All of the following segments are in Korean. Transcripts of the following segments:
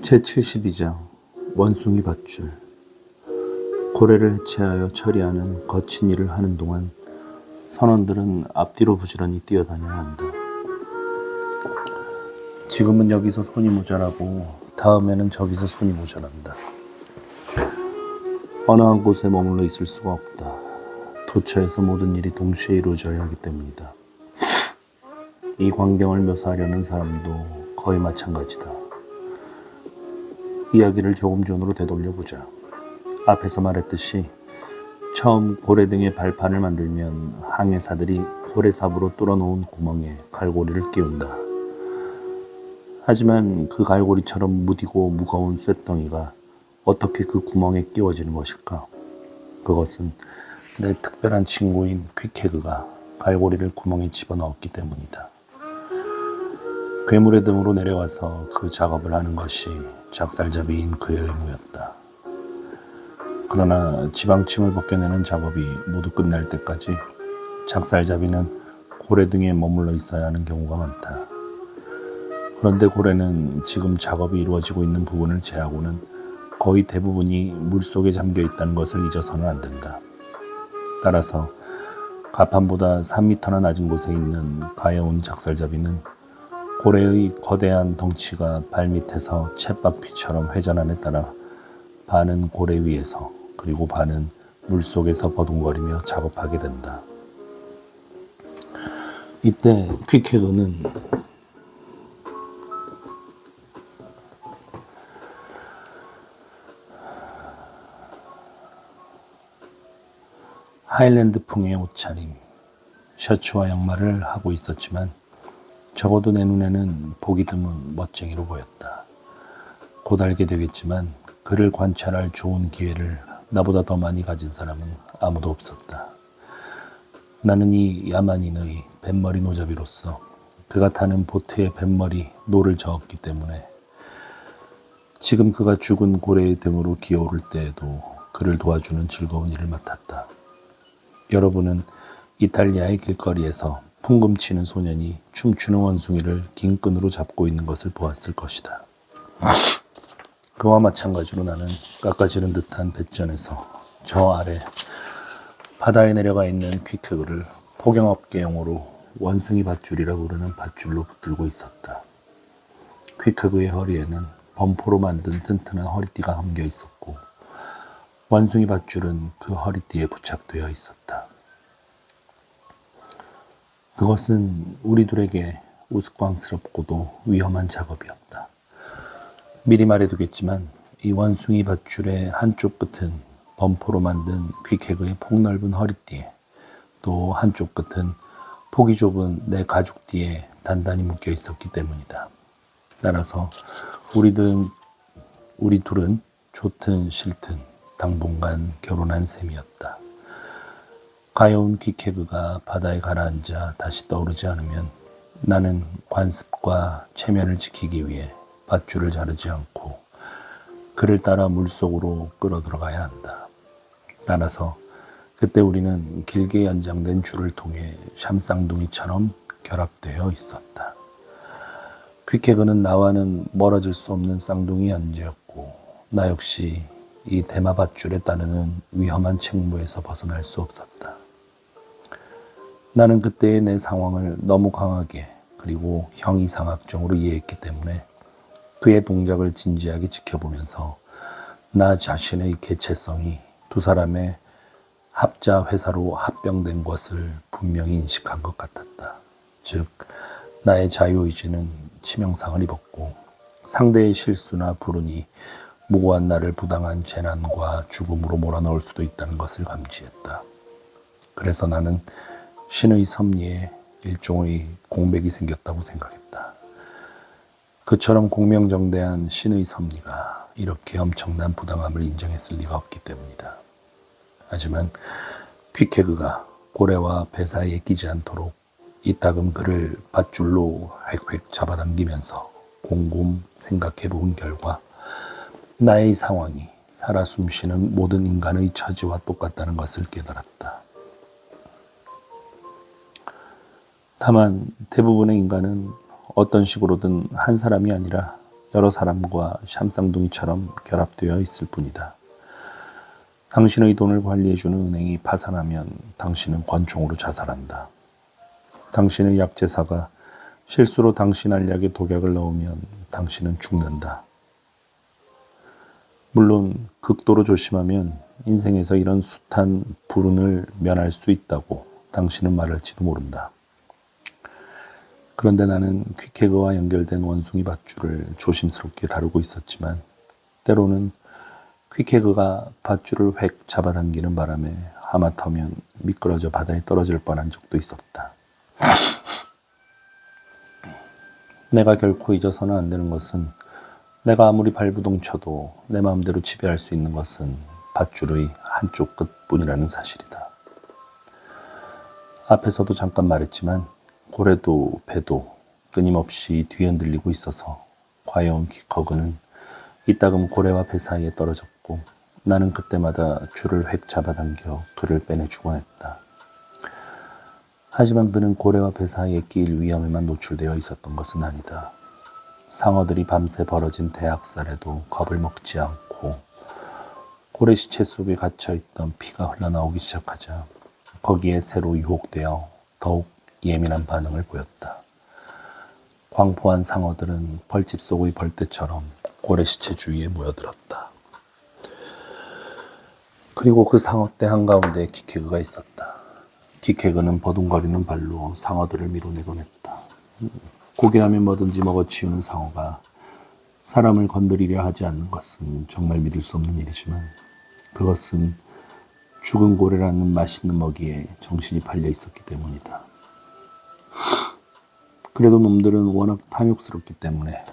제72장 원숭이 밧줄. 고래를 해체하여 처리하는 거친 일을 하는 동안 선원들은 앞뒤로 부지런히 뛰어다녀야 한다. 지금은 여기서 손이 모자라고 다음에는 저기서 손이 모자란다. 어느 한 곳에 머물러 있을 수가 없다. 도처에서 모든 일이 동시에 이루어져야 하기 때문이다. 이 광경을 묘사하려는 사람도 거의 마찬가지다. 이야기를 조금 전으로 되돌려보자. 앞에서 말했듯이 처음 고래 등의 발판을 만들면 항해사들이 고래삽으로 뚫어놓은 구멍에 갈고리를 끼운다. 하지만 그 갈고리처럼 무디고 무거운 쇳덩이가 어떻게 그 구멍에 끼워지는 것일까? 그것은 내 특별한 친구인 퀵해그가 갈고리를 구멍에 집어넣었기 때문이다. 괴물의 등으로 내려와서 그 작업을 하는 것이 작살잡이인 그의 의무였다. 그러나 지방침을 벗겨내는 작업이 모두 끝날 때까지 작살잡이는 고래 등에 머물러 있어야 하는 경우가 많다. 그런데 고래는 지금 작업이 이루어지고 있는 부분을 제하고는 거의 대부분이 물속에 잠겨 있다는 것을 잊어서는 안 된다. 따라서 가판보다 3m나 낮은 곳에 있는 가여운 작살잡이는 고래의 거대한 덩치가 발밑에서 쳇바퀴처럼 회전함에 따라 반은 고래 위에서 그리고 반은 물속에서 버둥거리며 작업하게 된다. 이때 퀵해그는 하일랜드풍의 옷차림, 셔츠와 양말을 하고 있었지만 적어도 내 눈에는 보기 드문 멋쟁이로 보였다. 곧 알게 되겠지만 그를 관찰할 좋은 기회를 나보다 더 많이 가진 사람은 아무도 없었다. 나는 이 야만인의 뱃머리 노잡이로서 그가 타는 보트의 뱃머리 노를 저었기 때문에 지금 그가 죽은 고래의 등으로 기어오를 때에도 그를 도와주는 즐거운 일을 맡았다. 여러분은 이탈리아의 길거리에서 풍금치는 소년이 춤추는 원숭이를 긴 끈으로 잡고 있는 것을 보았을 것이다. 그와 마찬가지로 나는 깎아지른 듯한 뱃전에서 저 아래 바다에 내려가 있는 퀵해그를 포경업계 용어로 원숭이 밧줄이라 부르는 밧줄로 붙들고 있었다. 퀵해그의 허리에는 범포로 만든 튼튼한 허리띠가 감겨 있었고 원숭이 밧줄은 그 허리띠에 부착되어 있었다. 그것은 우리 둘에게 우스꽝스럽고도 위험한 작업이었다. 미리 말해두겠지만 이 원숭이 밧줄의 한쪽 끝은 범포로 만든 퀵해그의 폭넓은 허리띠에 또 한쪽 끝은 폭이 좁은 내 가죽띠에 단단히 묶여 있었기 때문이다. 따라서 우리 둘은 좋든 싫든 당분간 결혼한 셈이었다. 가여운 퀵해그가 바다에 가라앉아 다시 떠오르지 않으면 나는 관습과 체면을 지키기 위해 밧줄을 자르지 않고 그를 따라 물속으로 끌어들어가야 한다. 따라서 그때 우리는 길게 연장된 줄을 통해 샴쌍둥이처럼 결합되어 있었다. 퀵해그는 나와는 멀어질 수 없는 쌍둥이 연재였고 나 역시 이 대마 밧줄에 따르는 위험한 책무에서 벗어날 수 없었다. 나는 그때의 내 상황을 너무 강하게 그리고 형이상학적으로 이해했기 때문에 그의 동작을 진지하게 지켜보면서 나 자신의 개체성이 두 사람의 합자 회사로 합병된 것을 분명히 인식한 것 같았다. 즉, 나의 자유의지는 치명상을 입었고 상대의 실수나 불운이 무고한 나를 부당한 재난과 죽음으로 몰아넣을 수도 있다는 것을 감지했다. 그래서 나는 신의 섭리에 일종의 공백이 생겼다고 생각했다. 그처럼 공명정대한 신의 섭리가 이렇게 엄청난 부당함을 인정했을 리가 없기 때문이다. 하지만 퀵해그가 고래와 배 사이에 끼지 않도록 이따금 그를 밧줄로 획획 잡아당기면서 곰곰 생각해 본 결과 나의 상황이 살아 숨쉬는 모든 인간의 처지와 똑같다는 것을 깨달았다. 다만 대부분의 인간은 어떤 식으로든 한 사람이 아니라 여러 사람과 샴쌍둥이처럼 결합되어 있을 뿐이다. 당신의 돈을 관리해주는 은행이 파산하면 당신은 권총으로 자살한다. 당신의 약제사가 실수로 당신 알약에 독약을 넣으면 당신은 죽는다. 물론 극도로 조심하면 인생에서 이런 숱한 불운을 면할 수 있다고 당신은 말할지도 모른다. 그런데 나는 퀵해그와 연결된 원숭이 밧줄을 조심스럽게 다루고 있었지만 때로는 퀵해그가 밧줄을 획 잡아당기는 바람에 하마터면 미끄러져 바다에 떨어질 뻔한 적도 있었다. 내가 결코 잊어서는 안 되는 것은 내가 아무리 발부동 쳐도 내 마음대로 지배할 수 있는 것은 밧줄의 한쪽 끝뿐이라는 사실이다. 앞에서도 잠깐 말했지만 고래도 배도 끊임없이 뒤흔들리고 있어서 과여운 퀵허그는 이따금 고래와 배 사이에 떨어졌고 나는 그때마다 줄을 획 잡아당겨 그를 빼내주곤 했다. 하지만 그는 고래와 배 사이에 끼일 위험에만 노출되어 있었던 것은 아니다. 상어들이 밤새 벌어진 대학살에도 겁을 먹지 않고 고래 시체 속에 갇혀있던 피가 흘러나오기 시작하자 거기에 새로 유혹되어 더욱 예민한 반응을 보였다. 광포한 상어들은 벌집 속의 벌떼처럼 고래 시체 주위에 모여들었다. 그리고 그 상어떼 한가운데에 퀵해그가 있었다. 퀵해그는 버둥거리는 발로 상어들을 밀어내곤 했다. 고기라면 뭐든지 먹어치우는 상어가 사람을 건드리려 하지 않는 것은 정말 믿을 수 없는 일이지만 그것은 죽은 고래라는 맛있는 먹이에 정신이 팔려 있었기 때문이다. 그래도 놈들은 워낙 탐욕스럽기 때문에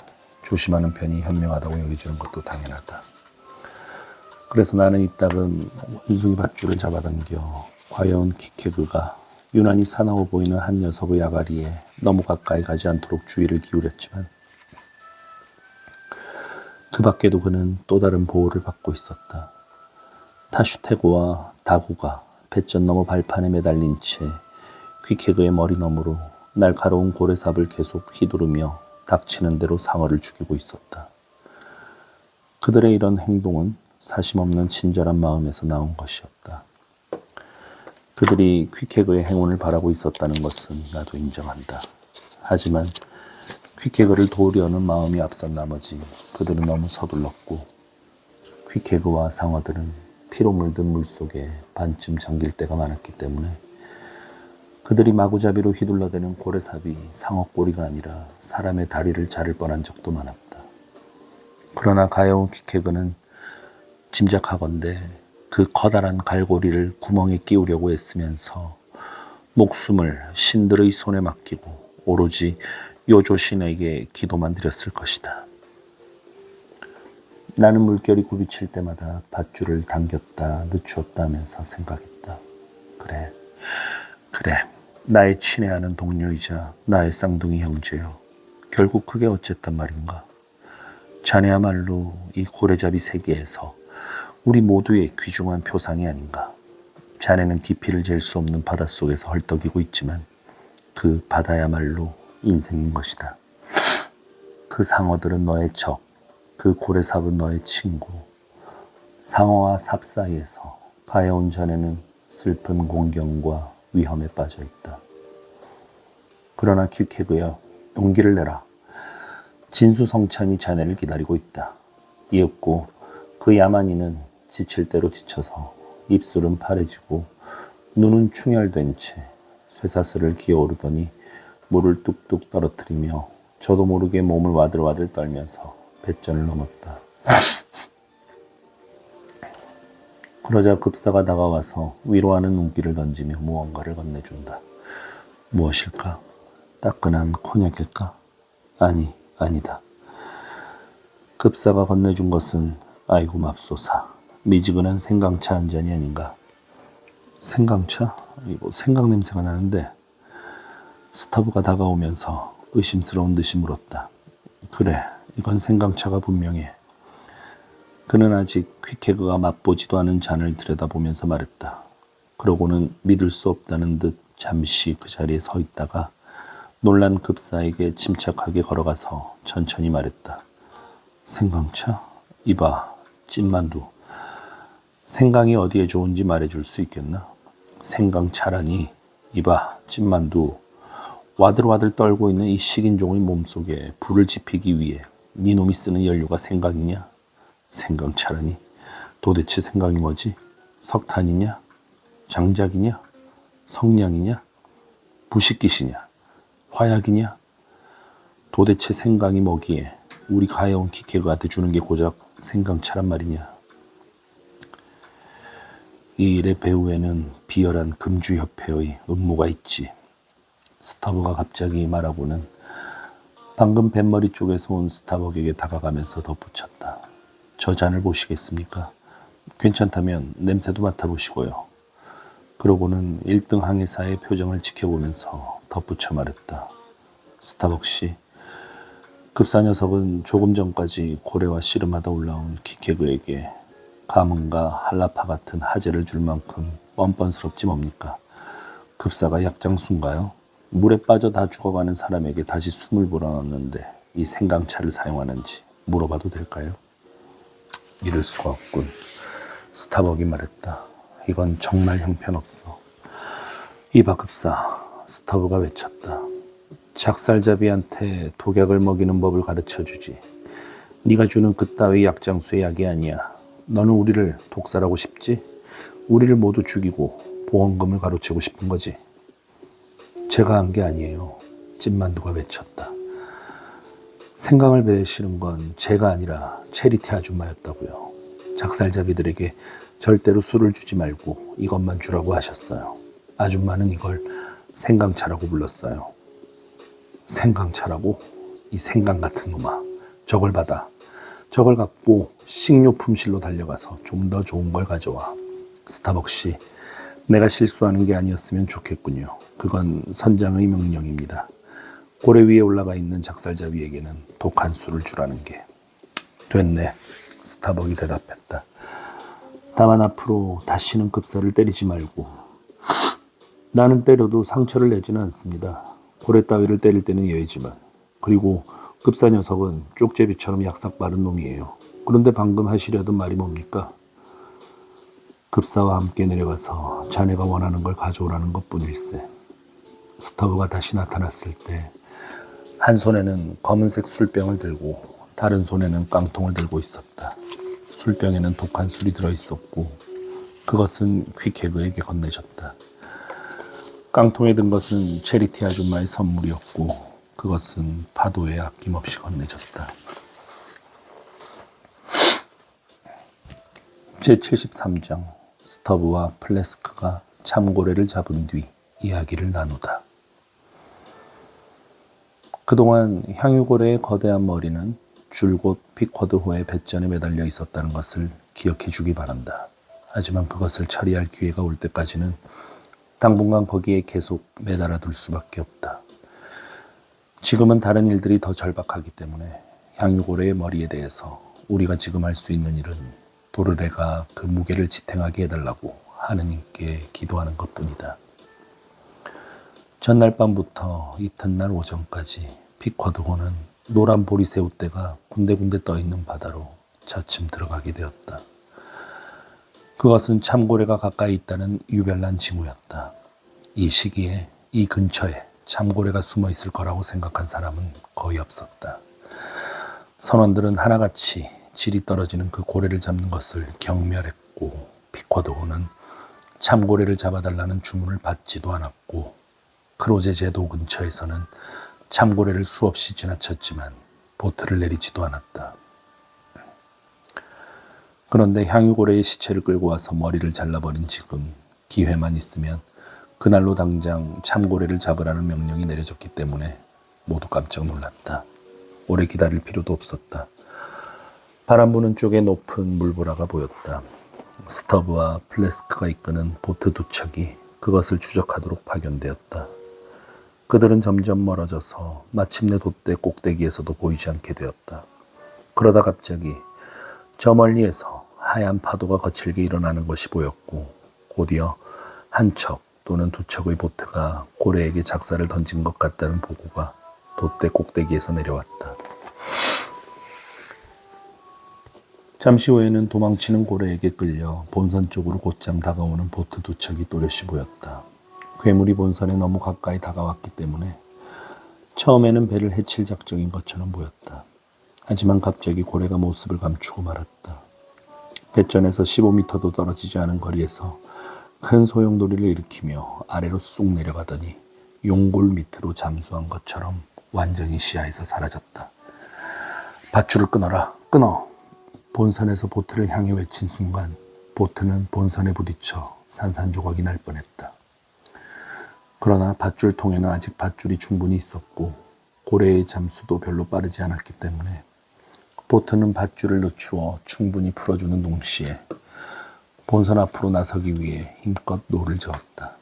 조심하는 편이 현명하다고 여겨지는 것도 당연하다. 그래서 나는 이따금 원숭이 밧줄을 잡아당겨 과여운 퀵해그가 유난히 사나워 보이는 한 녀석의 아가리에 너무 가까이 가지 않도록 주의를 기울였지만 그 밖에도 그는 또 다른 보호를 받고 있었다. 타슈테고와 다구가 배전 너머 발판에 매달린 채 퀵해그의 머리 너머로 날카로운 고래삽을 계속 휘두르며 닥치는 대로 상어를 죽이고 있었다. 그들의 이런 행동은 사심없는 친절한 마음에서 나온 것이었다. 그들이 퀵해그의 행운을 바라고 있었다는 것은 나도 인정한다. 하지만 퀵해그를 도우려는 마음이 앞선 나머지 그들은 너무 서둘렀고 퀵해그와 상어들은 피로 물든 물속에 반쯤 잠길 때가 많았기 때문에 그들이 마구잡이로 휘둘러대는 고래삽이 상어 꼬리가 아니라 사람의 다리를 자를 뻔한 적도 많았다. 그러나 가여운 퀵해그는 짐작하건대 그 커다란 갈고리를 구멍에 끼우려고 애쓰면서 목숨을 신들의 손에 맡기고 오로지 요조신에게 기도만 드렸을 것이다. 나는 물결이 굽이칠 때마다 밧줄을 당겼다 늦추었다 하면서 생각했다. 그래. 나의 친애하는 동료이자 나의 쌍둥이 형제여. 결국 그게 어쨌단 말인가. 자네야말로 이 고래잡이 세계에서 우리 모두의 귀중한 표상이 아닌가. 자네는 깊이를 잴 수 없는 바닷속에서 헐떡이고 있지만 그 바다야말로 인생인 것이다. 그 상어들은 너의 적, 그 고래삽은 너의 친구. 상어와 삽 사이에서 가여운 자네는 슬픈 공경과 위험에 빠져 있다. 그러나 퀵해그여, 용기를 내라. 진수성찬이 자네를 기다리고 있다. 이윽고 그 야만인은 지칠 대로 지쳐서 입술은 파래지고 눈은 충혈된 채 쇠사슬을 기어오르더니 물을 뚝뚝 떨어뜨리며 저도 모르게 몸을 와들와들 떨면서 배전을 넘었다. 그러자 급사가 다가와서 위로하는 눈길을 던지며 무언가를 건네준다. 무엇일까? 따끈한 코냑일까? 아니다. 급사가 건네준 것은 아이고 맙소사, 미지근한 생강차 한 잔이 아닌가. 생강차? 이거 생강 냄새가 나는데. 스타브가 다가오면서 의심스러운 듯이 물었다. 그래, 이건 생강차가 분명해. 그는 아직 퀵해그가 맛보지도 않은 잔을 들여다보면서 말했다. 그러고는 믿을 수 없다는 듯 잠시 그 자리에 서 있다가 놀란 급사에게 침착하게 걸어가서 천천히 말했다. 생강차? 이봐, 찐만두. 생강이 어디에 좋은지 말해줄 수 있겠나? 생강차라니. 이봐, 찐만두. 와들와들 떨고 있는 이 식인종의 몸속에 불을 지피기 위해 네 놈이 쓰는 연료가 생강이냐? 생강차라니. 도대체 생강이 뭐지? 석탄이냐? 장작이냐? 성냥이냐? 부식기시냐? 화약이냐? 도대체 생강이 뭐기에 우리 가여운 키케그한테 주는 게 고작 생강차란 말이냐? 이 일의 배후에는 비열한 금주협회의 음모가 있지. 스타버가 갑자기 말하고는 방금 뱃머리 쪽에서 온 스타벅에게 다가가면서 덧붙였다. 저 잔을 보시겠습니까? 괜찮다면 냄새도 맡아보시고요. 그러고는 1등 항해사의 표정을 지켜보면서 덧붙여 말했다. 스타벅 씨, 급사 녀석은 조금 전까지 고래와 씨름하다 올라온 키케그에게 가문과 한라파 같은 하재를 줄 만큼 뻔뻔스럽지 뭡니까? 급사가 약장수인가요? 물에 빠져 다 죽어가는 사람에게 다시 숨을 불어넣는데 이 생강차를 사용하는지 물어봐도 될까요? 이럴 수가 없군. 스타벅이 말했다. 이건 정말 형편없어. 이봐 급사, 스타벅가 외쳤다. 작살잡이한테 독약을 먹이는 법을 가르쳐주지. 네가 주는 그따위 약장수의 약이 아니야. 너는 우리를 독살하고 싶지? 우리를 모두 죽이고 보험금을 가로채고 싶은 거지. 제가 한 게 아니에요. 찐만두가 외쳤다. 생강을 베시는 건 제가 아니라 체리티 아줌마였다고요. 작살잡이들에게 절대로 술을 주지 말고 이것만 주라고 하셨어요. 아줌마는 이걸 생강차라고 불렀어요. 생강차라고? 이 생강 같은 놈아. 저걸 받아. 저걸 갖고 식료품실로 달려가서 좀 더 좋은 걸 가져와. 스타벅 씨, 내가 실수하는 게 아니었으면 좋겠군요. 그건 선장의 명령입니다. 고래 위에 올라가 있는 작살잡이에게는 독한 술을 주라는 게. 됐네. 스타벅이 대답했다. 다만 앞으로 다시는 급사를 때리지 말고. 나는 때려도 상처를 내지는 않습니다. 고래 따위를 때릴 때는 예외지만. 그리고 급사 녀석은 쪽제비처럼 약삭 빠른 놈이에요. 그런데 방금 하시려던 말이 뭡니까? 급사와 함께 내려가서 자네가 원하는 걸 가져오라는 것뿐일세. 스타버가 다시 나타났을 때 한 손에는 검은색 술병을 들고 다른 손에는 깡통을 들고 있었다. 술병에는 독한 술이 들어있었고 그것은 퀴케그에게 건네줬다. 깡통에 든 것은 체리티 아줌마의 선물이었고 그것은 파도에 아낌없이 건네줬다. 제73장 스터브와 플래스크가 참고래를 잡은 뒤 이야기를 나누다. 그동안 향유고래의 거대한 머리는 줄곧 피쿼드호의 배전에 매달려 있었다는 것을 기억해 주기 바란다. 하지만 그것을 처리할 기회가 올 때까지는 당분간 거기에 계속 매달아 둘 수밖에 없다. 지금은 다른 일들이 더 절박하기 때문에 향유고래의 머리에 대해서 우리가 지금 할 수 있는 일은 도르래가 그 무게를 지탱하게 해달라고 하느님께 기도하는 것뿐이다. 전날 밤부터 이튿날 오전까지 피쿼드호는 노란 보리새우떼가 군데군데 떠있는 바다로 차츰 들어가게 되었다. 그것은 참고래가 가까이 있다는 유별난 징후였다. 이 시기에 이 근처에 참고래가 숨어 있을 거라고 생각한 사람은 거의 없었다. 선원들은 하나같이 질이 떨어지는 그 고래를 잡는 것을 경멸했고 피쿼드호는 참고래를 잡아달라는 주문을 받지도 않았고 크로제 제도 근처에서는 참고래를 수없이 지나쳤지만 보트를 내리지도 않았다. 그런데 향유고래의 시체를 끌고 와서 머리를 잘라버린 지금 기회만 있으면 그날로 당장 참고래를 잡으라는 명령이 내려졌기 때문에 모두 깜짝 놀랐다. 오래 기다릴 필요도 없었다. 바람 부는 쪽에 높은 물보라가 보였다. 스터브와 플래스크가 이끄는 보트 두 척이 그것을 추적하도록 파견되었다. 그들은 점점 멀어져서 마침내 돛대 꼭대기에서도 보이지 않게 되었다. 그러다 갑자기 저 멀리에서 하얀 파도가 거칠게 일어나는 것이 보였고 곧이어 한 척 또는 두 척의 보트가 고래에게 작사를 던진 것 같다는 보고가 돛대 꼭대기에서 내려왔다. 잠시 후에는 도망치는 고래에게 끌려 본선 쪽으로 곧장 다가오는 보트 두 척이 또렷이 보였다. 괴물이 본선에 너무 가까이 다가왔기 때문에 처음에는 배를 해칠 작정인 것처럼 보였다. 하지만 갑자기 고래가 모습을 감추고 말았다. 배전에서 15m도 떨어지지 않은 거리에서 큰 소용돌이를 일으키며 아래로 쑥 내려가더니 용골 밑으로 잠수한 것처럼 완전히 시야에서 사라졌다. 밧줄을 끊어라, 끊어! 본선에서 보트를 향해 외친 순간 보트는 본선에 부딪혀 산산조각이 날 뻔했다. 그러나 밧줄통에는 아직 밧줄이 충분히 있었고 고래의 잠수도 별로 빠르지 않았기 때문에 보트는 밧줄을 늦추어 충분히 풀어주는 동시에 본선 앞으로 나서기 위해 힘껏 노를 저었다.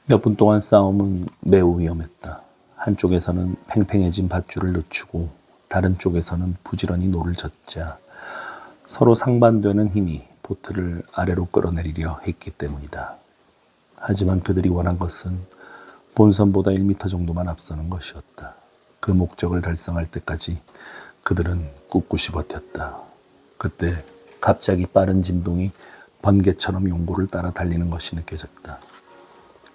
몇 분 동안 싸움은 매우 위험했다. 한쪽에서는 팽팽해진 밧줄을 늦추고 다른 쪽에서는 부지런히 노를 젓자 서로 상반되는 힘이 보트를 아래로 끌어내리려 했기 때문이다. 하지만 그들이 원한 것은 본선보다 1m 정도만 앞서는 것이었다. 그 목적을 달성할 때까지 그들은 꿋꿋이 버텼다. 그때 갑자기 빠른 진동이 번개처럼 용고를 따라 달리는 것이 느껴졌다.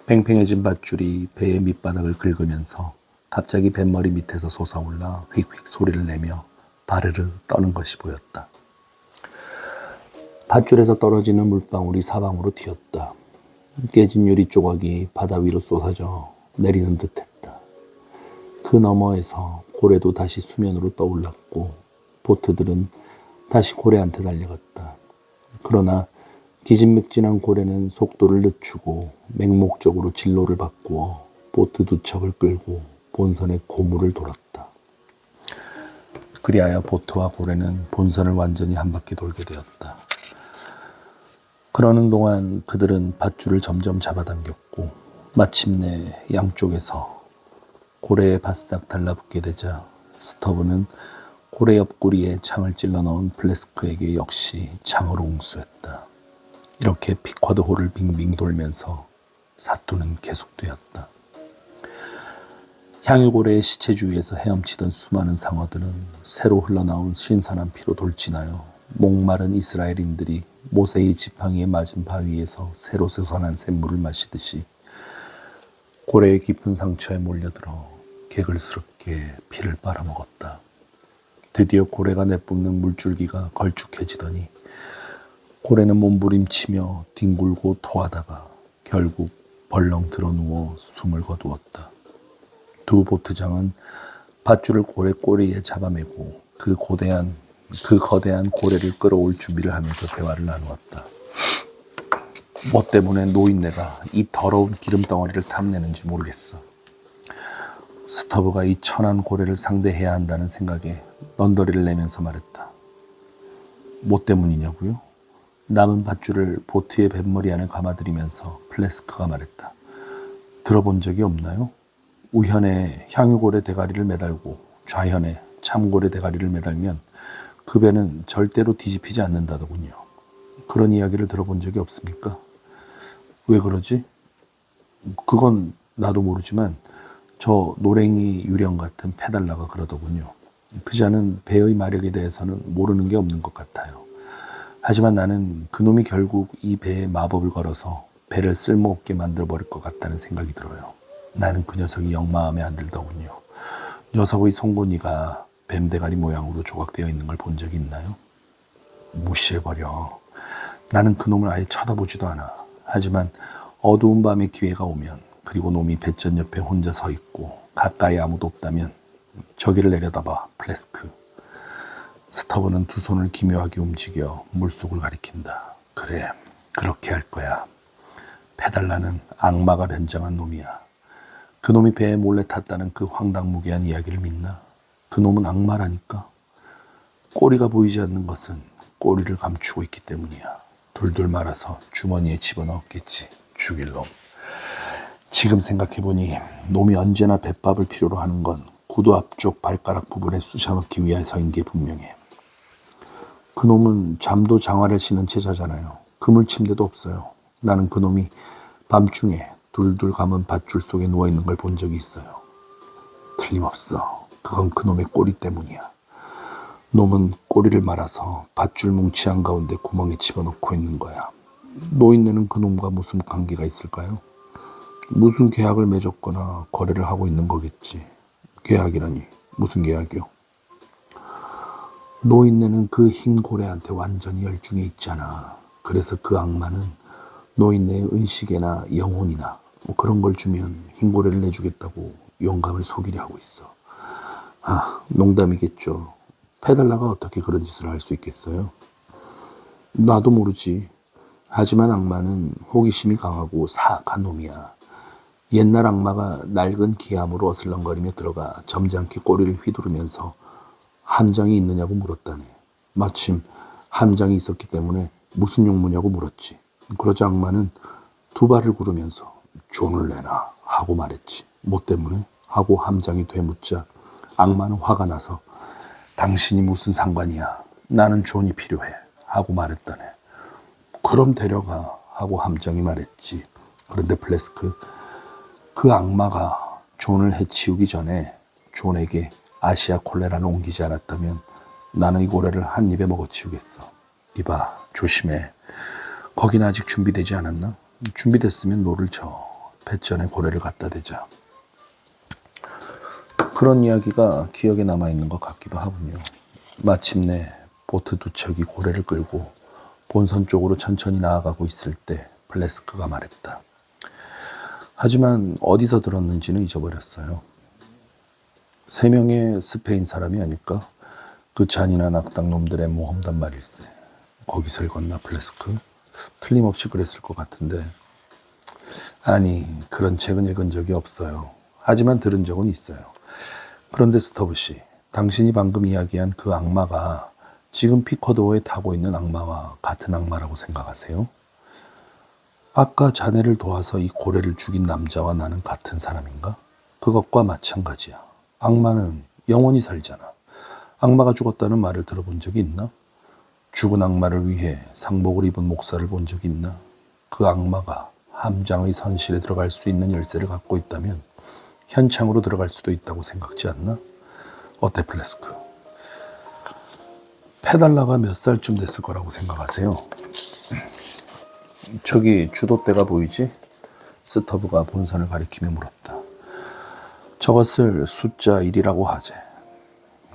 팽팽해진 밧줄이 배의 밑바닥을 긁으면서 갑자기 뱃머리 밑에서 솟아올라 휙휙 소리를 내며 바르르 떠는 것이 보였다. 밧줄에서 떨어지는 물방울이 사방으로 튀었다. 깨진 유리 조각이 바다 위로 쏟아져 내리는 듯했다. 그 너머에서 고래도 다시 수면으로 떠올랐고 보트들은 다시 고래한테 달려갔다. 그러나 기진맥진한 고래는 속도를 늦추고 맹목적으로 진로를 바꾸어 보트 두 척을 끌고 본선의 고무를 돌았다. 그리하여 보트와 고래는 본선을 완전히 한 바퀴 돌게 되었다. 그러는 동안 그들은 밧줄을 점점 잡아당겼고 마침내 양쪽에서 고래에 바싹 달라붙게 되자 스터브는 고래 옆구리에 창을 찔러 넣은 플래스크에게 역시 창으로 응수했다. 이렇게 피쿼드 홀을 빙빙 돌면서 사투는 계속되었다. 향유고래의 시체 주위에서 헤엄치던 수많은 상어들은 새로 흘러나온 신선한 피로 돌진하여 목마른 이스라엘인들이 모세의 지팡이에 맞은 바위에서 새로 솟아난 샘물을 마시듯이 고래의 깊은 상처에 몰려들어 개걸스럽게 피를 빨아먹었다. 드디어 고래가 내뿜는 물줄기가 걸쭉해지더니 고래는 몸부림치며 뒹굴고 토하다가 결국 벌렁 드러누워 숨을 거두었다. 두 보트장은 밧줄을 고래 꼬리에 잡아매고 그 거대한 고래를 끌어올 준비를 하면서 대화를 나누었다. 뭐 때문에 노인네가 이 더러운 기름덩어리를 탐내는지 모르겠어. 스터브가 이 천한 고래를 상대해야 한다는 생각에 넌더리를 내면서 말했다. 뭐 때문이냐고요? 남은 밧줄을 보트의 뱃머리 안에 감아들이면서 플래스크가 말했다. 들어본 적이 없나요? 우현에 향유고래 대가리를 매달고 좌현에 참고래 대가리를 매달면 그 배는 절대로 뒤집히지 않는다더군요. 그런 이야기를 들어본 적이 없습니까? 왜 그러지? 그건 나도 모르지만 저 노랭이 유령 같은 페달라가 그러더군요. 그자는 배의 마력에 대해서는 모르는 게 없는 것 같아요. 하지만 나는 그놈이 결국 이 배에 마법을 걸어서 배를 쓸모없게 만들어버릴 것 같다는 생각이 들어요. 나는 그 녀석이 영 마음에 안 들더군요. 녀석의 송곳니가 뱀대가리 모양으로 조각되어 있는 걸 본 적이 있나요? 무시해버려. 나는 그놈을 아예 쳐다보지도 않아. 하지만 어두운 밤에 기회가 오면 그리고 놈이 배전 옆에 혼자 서 있고 가까이 아무도 없다면 저기를 내려다봐. 플래스크. 스터브는 두 손을 기묘하게 움직여 물속을 가리킨다. 그래, 그렇게 할 거야. 페달라는 악마가 변장한 놈이야. 그놈이 배에 몰래 탔다는 그 황당무계한 이야기를 믿나? 그놈은 악마라니까. 꼬리가 보이지 않는 것은 꼬리를 감추고 있기 때문이야. 돌돌 말아서 주머니에 집어넣었겠지. 죽일 놈. 지금 생각해보니 놈이 언제나 뱃밥을 필요로 하는 건 구두 앞쪽 발가락 부분에 쑤셔넣기 위해서인 게 분명해. 그놈은 잠도 장화를 신은 채 자잖아요. 그물침대도 없어요. 나는 그놈이 밤중에 둘둘 감은 밧줄 속에 누워있는 걸 본 적이 있어요. 틀림없어. 그건 그놈의 꼬리 때문이야. 놈은 꼬리를 말아서 밧줄 뭉치 한가운데 구멍에 집어넣고 있는 거야. 노인네는 그놈과 무슨 관계가 있을까요? 무슨 계약을 맺었거나 거래를 하고 있는 거겠지. 계약이라니 무슨 계약이요? 노인네는 그 흰 고래한테 완전히 열중해 있잖아. 그래서 그 악마는 노인네의 의식이나 영혼이나 뭐 그런 걸 주면 흰 고래를 내주겠다고 영감을 속이려 하고 있어. 농담이겠죠. 페달라가 어떻게 그런 짓을 할 수 있겠어요? 나도 모르지. 하지만 악마는 호기심이 강하고 사악한 놈이야. 옛날 악마가 낡은 기암으로 어슬렁거리며 들어가 점잖게 꼬리를 휘두르면서 함장이 있느냐고 물었다네. 마침 함장이 있었기 때문에 무슨 용무냐고 물었지. 그러자 악마는 두 발을 구르면서 존을 내놔 하고 말했지. 뭐 때문에? 하고 함장이 되묻자 악마는 화가 나서 당신이 무슨 상관이야. 나는 존이 필요해 하고 말했다네. 그럼 데려가 하고 함장이 말했지. 그런데 플래스크, 그 악마가 존을 해치우기 전에 존에게 아시아 콜레라를 옮기지 않았다면 나는 이 고래를 한 입에 먹어치우겠어. 이봐, 조심해. 거긴 아직 준비되지 않았나? 준비됐으면 노를 쳐. 뱃전에 고래를 갖다 대자. 그런 이야기가 기억에 남아있는 것 같기도 하군요. 마침내 보트 두 척이 고래를 끌고 본선 쪽으로 천천히 나아가고 있을 때 플래스크가 말했다. 하지만 어디서 들었는지는 잊어버렸어요. 3명의 스페인 사람이 아닐까? 그 잔인한 악당 놈들의 모험단 말일세. 거기서 읽었나 플래스크? 틀림없이 그랬을 것 같은데. 아니, 그런 책은 읽은 적이 없어요. 하지만 들은 적은 있어요. 그런데 스터브 씨, 당신이 방금 이야기한 그 악마가 지금 피커도어에 타고 있는 악마와 같은 악마라고 생각하세요? 아까 자네를 도와서 이 고래를 죽인 남자와 나는 같은 사람인가? 그것과 마찬가지야. 악마는 영원히 살잖아. 악마가 죽었다는 말을 들어본 적이 있나? 죽은 악마를 위해 상복을 입은 목사를 본 적이 있나? 그 악마가 함장의 선실에 들어갈 수 있는 열쇠를 갖고 있다면 현창으로 들어갈 수도 있다고 생각지 않나? 어때 플래스크? 페달라가 몇 살쯤 됐을 거라고 생각하세요? 저기 주도대가 보이지? 스터브가 본선을 가리키며 물었다. 저것을 숫자 1이라고 하지.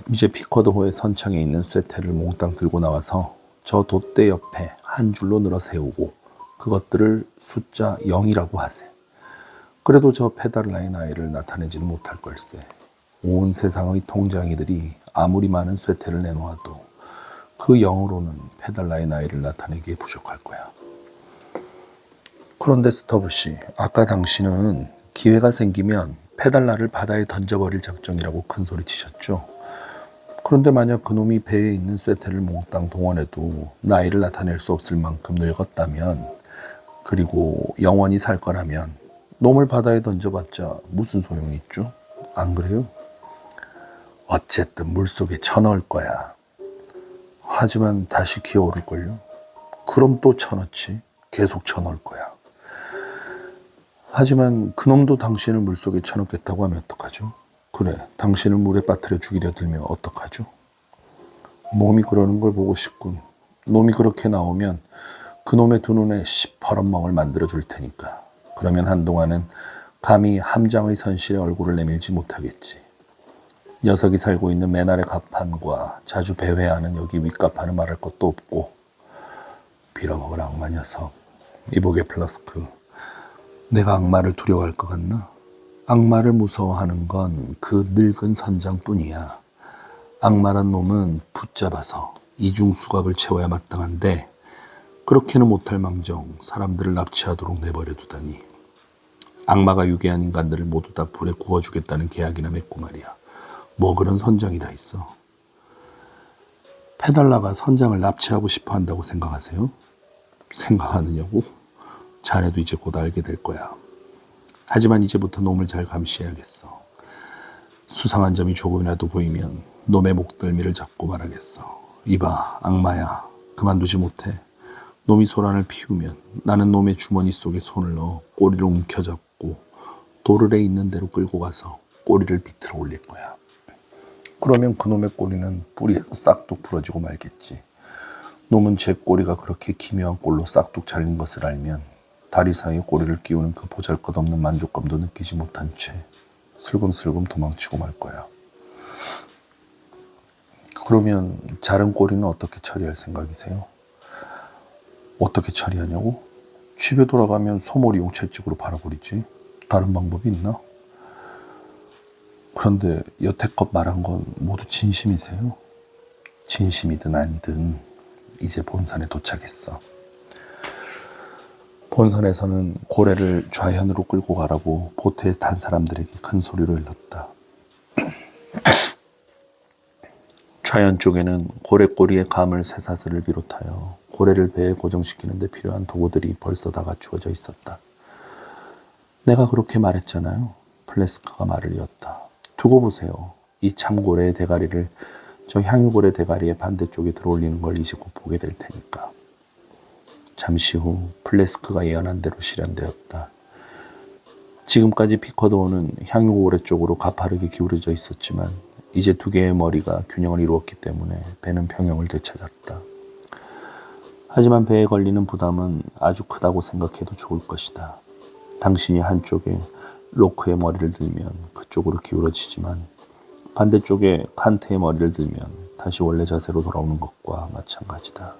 이제 피커드호의 선창에 있는 쇠퇴를 몽땅 들고 나와서 저 돛대 옆에 한 줄로 늘어 세우고 그것들을 숫자 0이라고 하세. 그래도 저 페달라의 나이를 나타내지는 못할 걸세. 온 세상의 통장이들이 아무리 많은 쇠퇴를 내놓아도 그 0으로는 페달라의 나이를 나타내기에 부족할 거야. 그런데 스터브 씨, 아까 당신은 기회가 생기면 페달라를 바다에 던져버릴 작정이라고 큰 소리 치셨죠? 그런데 만약 그놈이 배에 있는 쇠퇴를 몽땅 동원해도 나이를 나타낼 수 없을 만큼 늙었다면, 그리고 영원히 살 거라면 놈을 바다에 던져봤자 무슨 소용이 있죠? 안 그래요? 어쨌든 물속에 쳐넣을 거야. 하지만 다시 기어오를걸요? 그럼 또 쳐넣지. 계속 쳐넣을 거야. 하지만 그놈도 당신을 물속에 쳐넣겠다고 하면 어떡하죠? 그래, 당신을 물에 빠뜨려 죽이려 들면 어떡하죠? 놈이 그러는 걸 보고 싶군. 놈이 그렇게 나오면 그놈의 두 눈에 시퍼런 멍을 만들어 줄 테니까. 그러면 한동안은 감히 함장의 선실에 얼굴을 내밀지 못하겠지. 녀석이 살고 있는 맨날의 갑판과 자주 배회하는 여기 윗갑판을 말할 것도 없고. 빌어먹을 악마 녀석. 이보게 플러스크. 내가 악마를 두려워할 것 같나? 악마를 무서워하는 건 그 늙은 선장뿐이야. 악마란 놈은 붙잡아서 이중수갑을 채워야 마땅한데 그렇게는 못할 망정 사람들을 납치하도록 내버려 두다니. 악마가 유괴한 인간들을 모두 다 불에 구워주겠다는 계약이나 맺고 말이야. 뭐 그런 선장이 다 있어. 페달라가 선장을 납치하고 싶어 한다고 생각하세요? 생각하느냐고? 자네도 이제 곧 알게 될 거야. 하지만 이제부터 놈을 잘 감시해야겠어. 수상한 점이 조금이라도 보이면 놈의 목덜미를 잡고 말하겠어. 이봐, 악마야. 그만두지 못해. 놈이 소란을 피우면 나는 놈의 주머니 속에 손을 넣어 꼬리를 움켜잡고 도르래 있는 대로 끌고 가서 꼬리를 비틀어 올릴 거야. 그러면 그놈의 꼬리는 뿌리에서 싹둑 부러지고 말겠지. 놈은 제 꼬리가 그렇게 기묘한 꼴로 싹둑 잘린 것을 알면 다리 사이에 꼬리를 끼우는 그 보잘것없는 만족감도 느끼지 못한 채 슬금슬금 도망치고 말 거야. 그러면 자른 꼬리는 어떻게 처리할 생각이세요? 어떻게 처리하냐고? 집에 돌아가면 소몰이용 채찍으로 갈아버리지. 다른 방법이 있나? 그런데 여태껏 말한 건 모두 진심이세요? 진심이든 아니든 이제 본산에 도착했어. 본산에서는 고래를 좌현으로 끌고 가라고 보트에 탄 사람들에게 큰 소리로 일렀다. 좌현 쪽에는 고래 꼬리에 감을 쇠사슬을 비롯하여 고래를 배에 고정시키는 데 필요한 도구들이 벌써 다 갖추어져 있었다. 내가 그렇게 말했잖아요. 플래스크가 말을 이었다. 두고 보세요. 이 참고래의 대가리를 저 향유고래 대가리의 반대쪽에 들어올리는 걸 이제 곧 보게 될 테니까. 잠시 후 플래스크가 예언한 대로 실현되었다. 지금까지 피커도어는 향유고래 쪽으로 가파르게 기울어져 있었지만 이제 두 개의 머리가 균형을 이루었기 때문에 배는 평형을 되찾았다. 하지만 배에 걸리는 부담은 아주 크다고 생각해도 좋을 것이다. 당신이 한쪽에 로크의 머리를 들면 그쪽으로 기울어지지만 반대쪽에 칸트의 머리를 들면 다시 원래 자세로 돌아오는 것과 마찬가지다.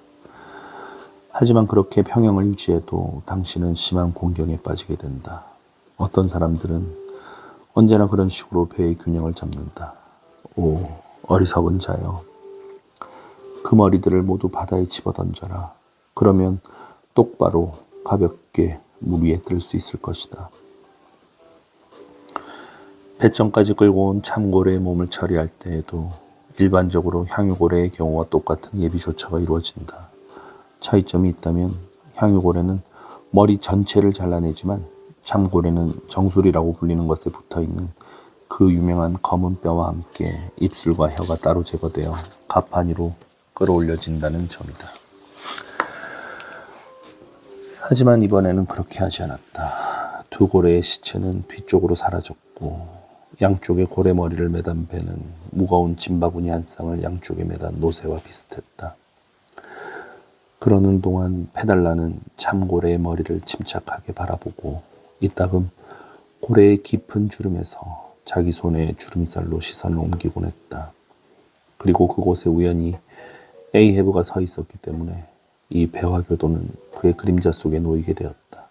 하지만 그렇게 평형을 유지해도 당신은 심한 공경에 빠지게 된다. 어떤 사람들은 언제나 그런 식으로 배의 균형을 잡는다. 오, 어리석은 자여. 그 머리들을 모두 바다에 집어던져라. 그러면 똑바로 가볍게 물 위에 뜰 수 있을 것이다. 배점까지 끌고 온 참고래의 몸을 처리할 때에도 일반적으로 향유고래의 경우와 똑같은 예비조처가 이루어진다. 차이점이 있다면 향유고래는 머리 전체를 잘라내지만 참고래는 정수리라고 불리는 것에 붙어있는 그 유명한 검은 뼈와 함께 입술과 혀가 따로 제거되어 가판위로 끌어올려진다는 점이다. 하지만 이번에는 그렇게 하지 않았다. 두 고래의 시체는 뒤쪽으로 사라졌고 양쪽에 고래 머리를 매단 배는 무거운 짐바구니 한 쌍을 양쪽에 매단 노새와 비슷했다. 그러는 동안 페달라는 참고래의 머리를 침착하게 바라보고 이따금 고래의 깊은 주름에서 자기 손에 주름살로 시선을 옮기곤 했다. 그리고 그곳에 우연히 에이헤브가 서 있었기 때문에 이 배화교도는 그의 그림자 속에 놓이게 되었다.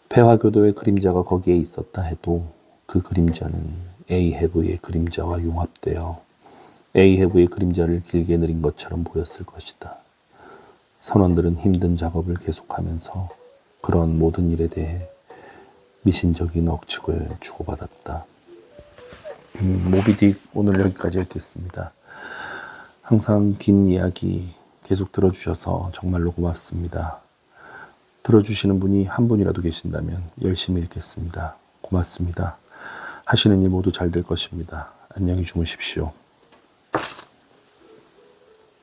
배화교도의 그림자가 거기에 있었다 해도 그 그림자는 에이헤브의 그림자와 융합되어 에이헤브의 그림자를 길게 그린 것처럼 보였을 것이다. 선원들은 힘든 작업을 계속하면서 그런 모든 일에 대해 미신적인 억측을 주고받았다. 모비딕 오늘 여기까지 읽겠습니다. 항상 긴 이야기 계속 들어주셔서 정말로 고맙습니다. 들어주시는 분이 한 분이라도 계신다면 열심히 읽겠습니다. 고맙습니다. 하시는 일 모두 잘 될 것입니다. 안녕히 주무십시오.